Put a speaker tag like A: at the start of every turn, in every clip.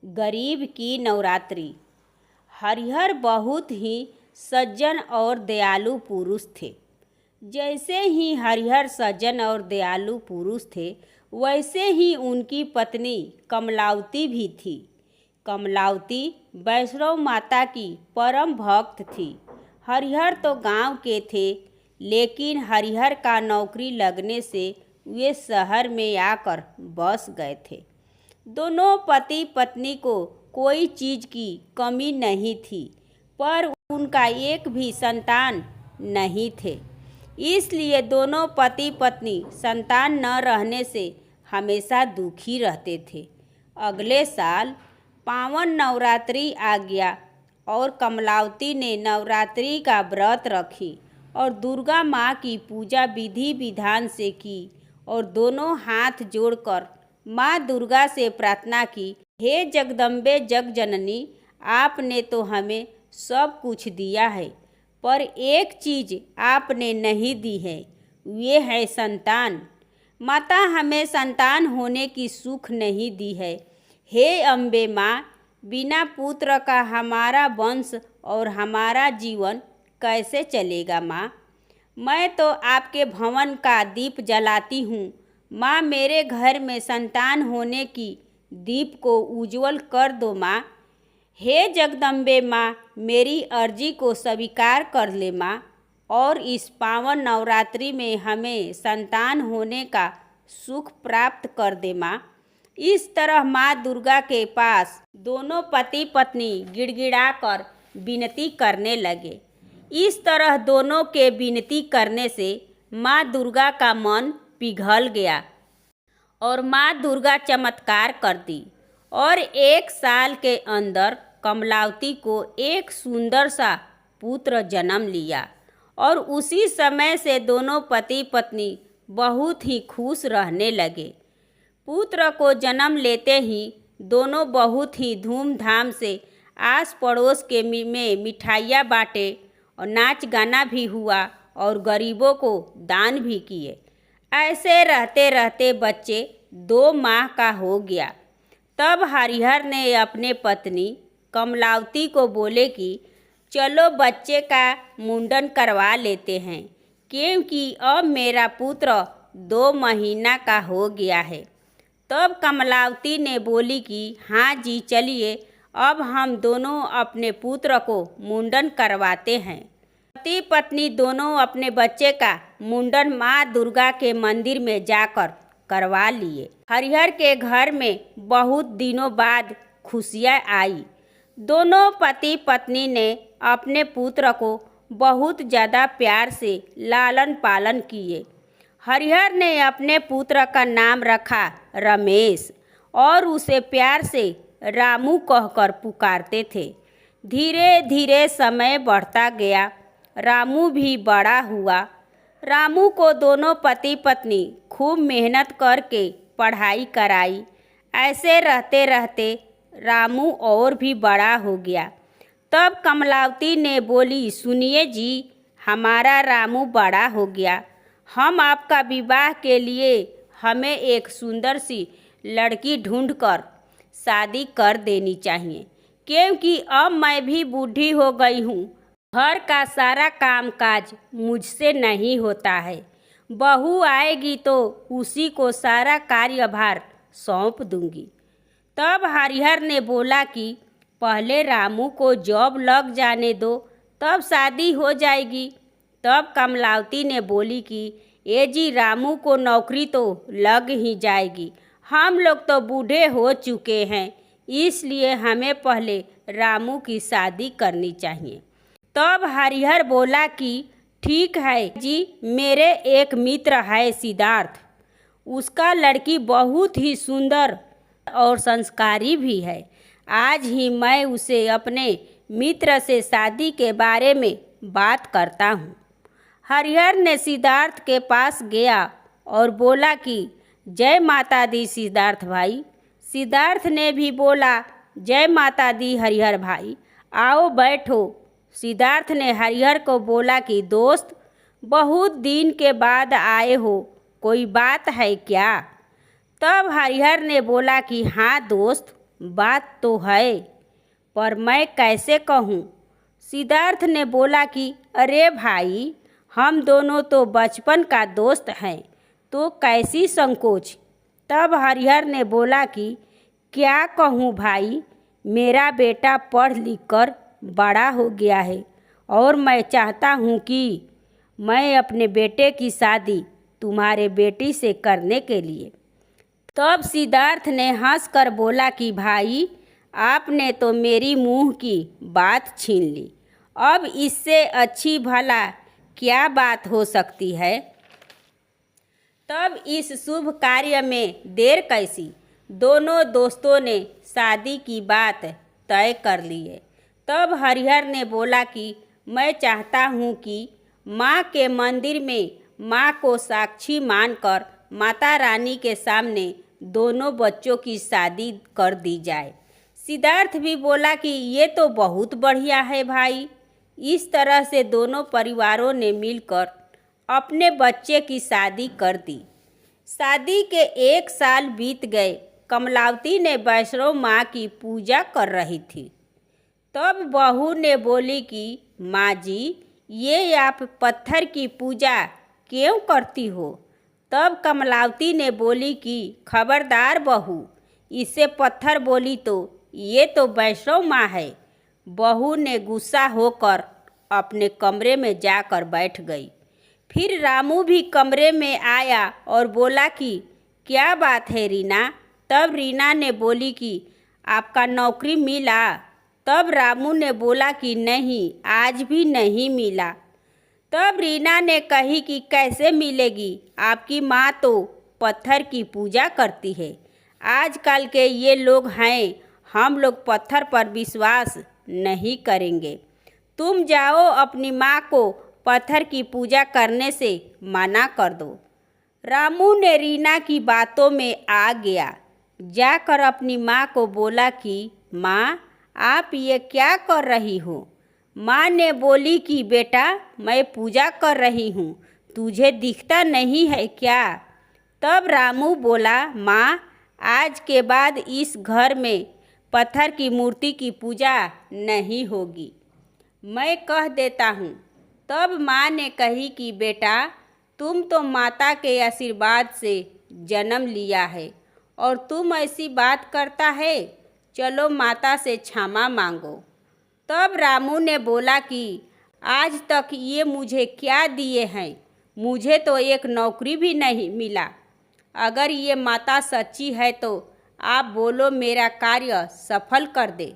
A: गरीब की नवरात्रि। हरिहर बहुत ही सज्जन और दयालु पुरुष थे। जैसे ही हरिहर सज्जन और दयालु पुरुष थे, वैसे ही उनकी पत्नी कमलावती भी थी। कमलावती वैष्णव माता की परम भक्त थी। हरिहर तो गांव के थे, लेकिन हरिहर का नौकरी लगने से वे शहर में आकर बस गए थे। दोनों पति पत्नी को कोई चीज़ की कमी नहीं थी, पर उनका एक भी संतान नहीं थे। इसलिए दोनों पति पत्नी संतान न रहने से हमेशा दुखी रहते थे। अगले साल पावन नवरात्रि आ गया और कमलावती ने नवरात्रि का व्रत रखी और दुर्गा माँ की पूजा विधि विधान से की और दोनों हाथ जोड़कर माँ दुर्गा से प्रार्थना की, हे जगदम्बे जगजननी, आपने तो हमें सब कुछ दिया है, पर एक चीज़ आपने नहीं दी है, ये है संतान। माता, हमें संतान होने की सुख नहीं दी है। हे अम्बे माँ, बिना पुत्र का हमारा वंश और हमारा जीवन कैसे चलेगा माँ? मैं तो आपके भवन का दीप जलाती हूँ। माँ, मेरे घर में संतान होने की दीप को उज्जवल कर दो माँ। हे जगदम्बे माँ, मेरी अर्जी को स्वीकार कर ले माँ, और इस पावन नवरात्रि में हमें संतान होने का सुख प्राप्त कर दे माँ। इस तरह माँ दुर्गा के पास दोनों पति पत्नी गिड़गिड़ाकर विनती करने लगे। इस तरह दोनों के विनती करने से माँ दुर्गा का मन पिघल गया और माँ दुर्गा चमत्कार कर दी और 1 साल के अंदर कमलावती को एक सुंदर सा पुत्र जन्म लिया। और उसी समय से दोनों पति पत्नी बहुत ही खुश रहने लगे। पुत्र को जन्म लेते ही दोनों बहुत ही धूमधाम से आस पड़ोस के में मिठाइयाँ बाँटे और नाच गाना भी हुआ और गरीबों को दान भी किए। ऐसे रहते रहते बच्चे 2 माह का हो गया। तब हरिहर ने अपने पत्नी कमलावती को बोले कि चलो बच्चे का मुंडन करवा लेते हैं, क्योंकि अब मेरा पुत्र 2 महीना का हो गया है। तब कमलावती ने बोली कि हाँ जी, चलिए अब हम दोनों अपने पुत्र को मुंडन करवाते हैं। पति पत्नी दोनों अपने बच्चे का मुंडन माँ दुर्गा के मंदिर में जाकर करवा लिए। हरिहर के घर में बहुत दिनों बाद खुशियाँ आई। दोनों पति पत्नी ने अपने पुत्र को बहुत ज़्यादा प्यार से लालन पालन किए। हरिहर ने अपने पुत्र का नाम रखा रमेश और उसे प्यार से रामू कहकर पुकारते थे। धीरे धीरे समय बढ़ता गया, रामू भी बड़ा हुआ। रामू को दोनों पति पत्नी खूब मेहनत करके पढ़ाई कराई। ऐसे रहते रहते रामू और भी बड़ा हो गया। तब कमलावती ने बोली, सुनिए जी, हमारा रामू बड़ा हो गया, हम आपका विवाह के लिए हमें एक सुंदर सी लड़की ढूंढकर शादी कर देनी चाहिए, क्योंकि अब मैं भी बूढ़ी हो गई हूँ। घर का सारा कामकाज मुझसे नहीं होता है। बहू आएगी तो उसी को सारा कार्यभार सौंप दूंगी। तब हरिहर ने बोला कि पहले रामू को जॉब लग जाने दो, तब शादी हो जाएगी। तब कमलावती ने बोली कि ए जी, रामू को नौकरी तो लग ही जाएगी, हम लोग तो बूढ़े हो चुके हैं, इसलिए हमें पहले रामू की शादी करनी चाहिए। तब हरिहर बोला कि ठीक है जी, मेरे एक मित्र है सिद्धार्थ, उसका लड़की बहुत ही सुंदर और संस्कारी भी है। आज ही मैं उसे अपने मित्र से शादी के बारे में बात करता हूँ। हरिहर ने सिद्धार्थ के पास गया और बोला कि जय माता दी सिद्धार्थ भाई। सिद्धार्थ ने भी बोला, जय माता दी हरिहर भाई, आओ बैठो। सिद्धार्थ ने हरिहर को बोला कि दोस्त, बहुत दिन के बाद आए हो, कोई बात है क्या? तब हरिहर ने बोला कि हाँ दोस्त, बात तो है, पर मैं कैसे कहूँ। सिद्धार्थ ने बोला कि अरे भाई, हम दोनों तो बचपन का दोस्त हैं, तो कैसी संकोच। तब हरिहर ने बोला कि क्या कहूँ भाई, मेरा बेटा पढ़ लिख कर बड़ा हो गया है और मैं चाहता हूँ कि मैं अपने बेटे की शादी तुम्हारे बेटी से करने के लिए। तब सिद्धार्थ ने हंसकर बोला कि भाई, आपने तो मेरी मुंह की बात छीन ली। अब इससे अच्छी भला क्या बात हो सकती है। तब इस शुभ कार्य में देर कैसी। दोनों दोस्तों ने शादी की बात तय कर लिए। तब हरिहर ने बोला कि मैं चाहता हूँ कि माँ के मंदिर में माँ को साक्षी मानकर माता रानी के सामने दोनों बच्चों की शादी कर दी जाए। सिद्धार्थ भी बोला कि ये तो बहुत बढ़िया है भाई। इस तरह से दोनों परिवारों ने मिलकर अपने बच्चे की शादी कर दी। शादी के 1 साल बीत गए। कमलावती ने वैष्णो माँ की पूजा कर रही थी। तब बहू ने बोली कि माँ जी, ये आप पत्थर की पूजा क्यों करती हो। तब कमलावती ने बोली कि खबरदार बहू, इसे पत्थर बोली तो ये तो वैष्णो माँ है। बहू ने गुस्सा होकर अपने कमरे में जाकर बैठ गई। फिर रामू भी कमरे में आया और बोला कि क्या बात है रीना। तब रीना ने बोली कि आपका नौकरी मिला। तब रामू ने बोला कि नहीं, आज भी नहीं मिला। तब रीना ने कही कि कैसे मिलेगी, आपकी माँ तो पत्थर की पूजा करती है। आजकल के ये लोग हैं, हम लोग पत्थर पर विश्वास नहीं करेंगे। तुम जाओ अपनी माँ को पत्थर की पूजा करने से मना कर दो। रामू ने रीना की बातों में आ गया। जाकर अपनी माँ को बोला कि माँ, आप ये क्या कर रही हो। माँ ने बोली कि बेटा, मैं पूजा कर रही हूँ, तुझे दिखता नहीं है क्या। तब रामू बोला, माँ, आज के बाद इस घर में पत्थर की मूर्ति की पूजा नहीं होगी, मैं कह देता हूँ। तब माँ ने कही कि बेटा, तुम तो माता के आशीर्वाद से जन्म लिया है और तुम ऐसी बात करता है, चलो माता से क्षमा मांगो। तब रामू ने बोला कि आज तक ये मुझे क्या दिए हैं, मुझे तो एक नौकरी भी नहीं मिला। अगर ये माता सच्ची है तो आप बोलो मेरा कार्य सफल कर दे,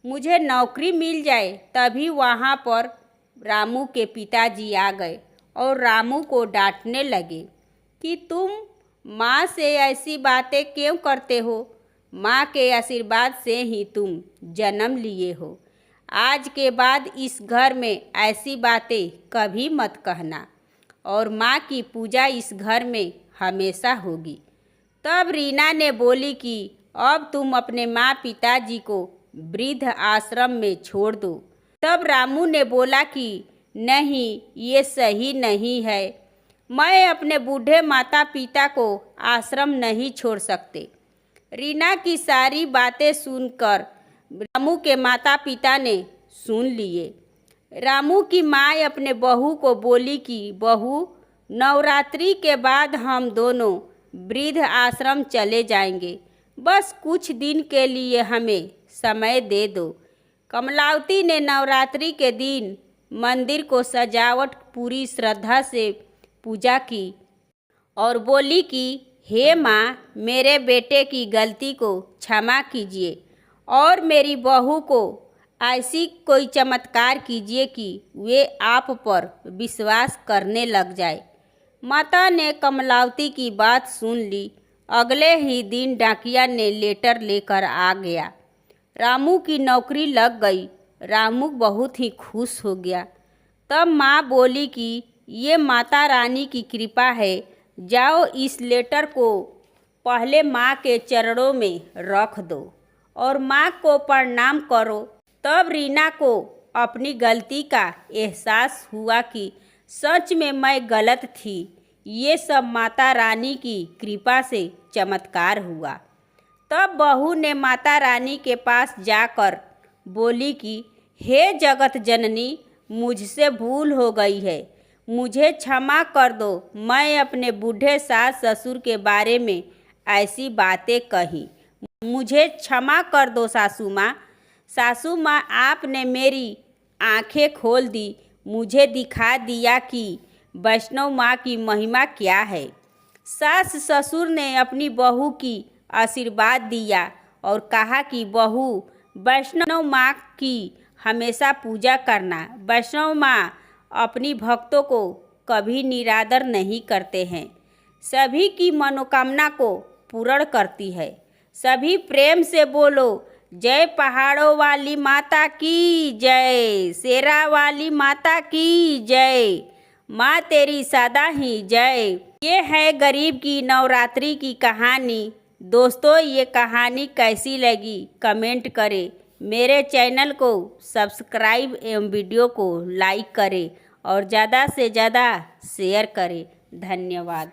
A: मुझे नौकरी मिल जाए। तभी वहाँ पर रामू के पिताजी आ गए और रामू को डांटने लगे कि तुम माँ से ऐसी बातें क्यों करते हो। माँ के आशीर्वाद से ही तुम जन्म लिए हो। आज के बाद इस घर में ऐसी बातें कभी मत कहना और माँ की पूजा इस घर में हमेशा होगी। तब रीना ने बोली कि अब तुम अपने माँ पिताजी को वृद्ध आश्रम में छोड़ दो। तब रामू ने बोला कि नहीं, ये सही नहीं है, मैं अपने बूढ़े माता पिता को आश्रम नहीं छोड़ सकते। रीना की सारी बातें सुनकर रामू के माता पिता ने सुन लिए। रामू की माँ अपने बहू को बोली कि बहू, नवरात्रि के बाद हम दोनों वृद्ध आश्रम चले जाएंगे, बस कुछ दिन के लिए हमें समय दे दो। कमलावती ने नवरात्रि के दिन मंदिर को सजावट पूरी श्रद्धा से पूजा की और बोली कि हे माँ, मेरे बेटे की गलती को क्षमा कीजिए और मेरी बहू को ऐसी कोई चमत्कार कीजिए कि वे आप पर विश्वास करने लग जाए। माता ने कमलावती की बात सुन ली। अगले ही दिन डाकिया ने लेटर लेकर आ गया। रामू की नौकरी लग गई। रामू बहुत ही खुश हो गया। तब माँ बोली कि ये माता रानी की कृपा है, जाओ इस लेटर को पहले माँ के चरणों में रख दो और माँ को प्रणाम करो। तब रीना को अपनी गलती का एहसास हुआ कि सच में मैं गलत थी, ये सब माता रानी की कृपा से चमत्कार हुआ। तब बहू ने माता रानी के पास जाकर बोली कि हे जगत जननी, मुझसे भूल हो गई है, मुझे क्षमा कर दो। मैं अपने बूढ़े सास ससुर के बारे में ऐसी बातें कही, मुझे क्षमा कर दो सासू माँ। सासू माँ, आपने मेरी आंखें खोल दी, मुझे दिखा दिया कि वैष्णव माँ की महिमा क्या है। सास ससुर ने अपनी बहू की आशीर्वाद दिया और कहा कि बहू, वैष्णव माँ की हमेशा पूजा करना। वैष्णव माँ अपनी भक्तों को कभी निरादर नहीं करते हैं, सभी की मनोकामना को पूर्ण करती है। सभी प्रेम से बोलो, जय पहाड़ों वाली माता की जय, शेरा वाली माता की जय, माँ तेरी सदा ही जय। ये है गरीब की नवरात्रि की कहानी। दोस्तों, ये कहानी कैसी लगी कमेंट करें, मेरे चैनल को सब्सक्राइब एवं वीडियो को लाइक करें और ज़्यादा से ज़्यादा शेयर करें। धन्यवाद।